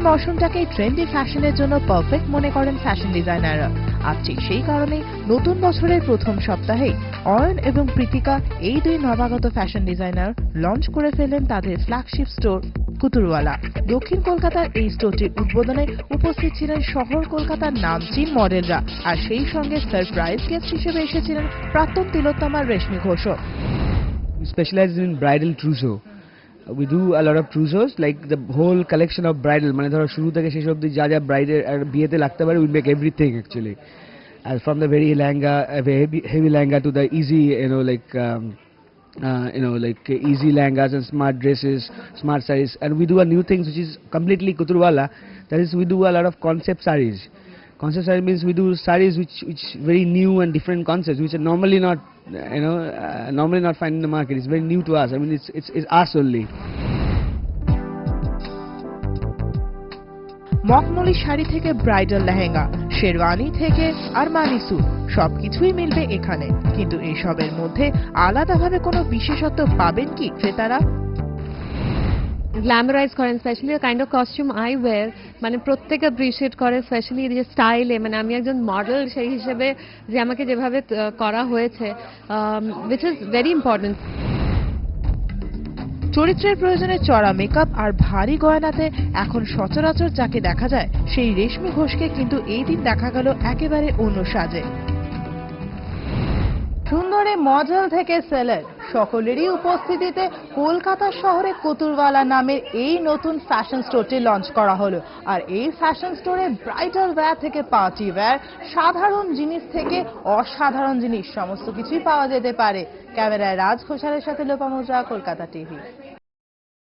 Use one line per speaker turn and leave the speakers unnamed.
মৌসুমটাকেই trendy ফ্যাশনের জন্য perfect মনে করেন ফ্যাশন ডিজাইনাররা। আর ঠিক সেই কারণেই নতুন বছরের প্রথম সপ্তাহেই অয়ন এবং প্রীতিকা এই দুই নবাগত ফ্যাশন ডিজাইনার লঞ্চ করে ফেলেন তাদের ফ্ল্যাগশিপ স্টোর কুতুরওয়ালা। দক্ষিণ কলকাতার এই স্টোরটির উদ্বোধনে উপস্থিত ছিলেন শহর কলকাতার নামচীন মডেলরা, আর সেই সঙ্গে সারপ্রাইজ গেস্ট হিসেবে এসেছিলেন প্রাক্তন তিলোত্তমার রেশমি ঘোষও।
Specialized in bridal trousseau. We do a lot of trousseaus, like the whole collection of bridal. মানে ধরো শুরু থেকে শেষ অবধি যা যা ব্রাইডের আর বিয়েতে লাগতে পারে, we make everything actually. As from the very lehenga, heavy lehenga to the easy, easy lehengas and smart dresses, smart sarees. And we do a new thing which is completely Kuturwala. That is, we do a lot of concept sarees. Concept sarees means we do sarees which very new and different concepts, which are normally not found in the market. It's very new to us. I mean, it's us only.
মখমলি sari থেকে bridal lehenga, sherwani থেকে Armani sweet, সবকিছুই মিলবে এখানে। কিন্তু এসবের মধ্যে আলাদাভাবে কোনো বিশেষত্ব পাবেন কি ক্রেতারা?
গ্ল্যামারাইজ করেন, specially kind of costume I wear, মানে প্রত্যেকে অ্যাপ্রিশিয়েট করে, স্পেশালি যে স্টাইলে, মানে আমি একজন মডেল সেই হিসেবে যে আমাকে যেভাবে করা হয়েছে, উইচ ইজ ভেরি ইম্পর্টেন্ট।
চরিত্রের প্রয়োজনে চড়া মেকআপ আর ভারী গয়নাতে এখন সচরাচর যাকে দেখা যায় সেই রেশমি ঘোষকে কিন্তু এই দিন দেখা গেল একেবারে অন্য সাজে। সুন্দরী মডেল থেকে সেলার সকলেরই উপস্থিতিতে কলকাতা শহরে কুতুরওয়ালা নামের এই নতুন ফ্যাশন স্টোরটি লঞ্চ করা হলো। আর এই ফ্যাশন স্টোরে ব্রাইডাল ওয়্যার থেকে পার্টি ওয়্যার, সাধারণ জিনিস থেকে অসাধারণ জিনিস সমস্ত কিছুই পাওয়া যেতে পারে। ক্যামেরায় রাজ ঘোষালের সাথে লোপা মুদ্রা, কলকাতা টিভি।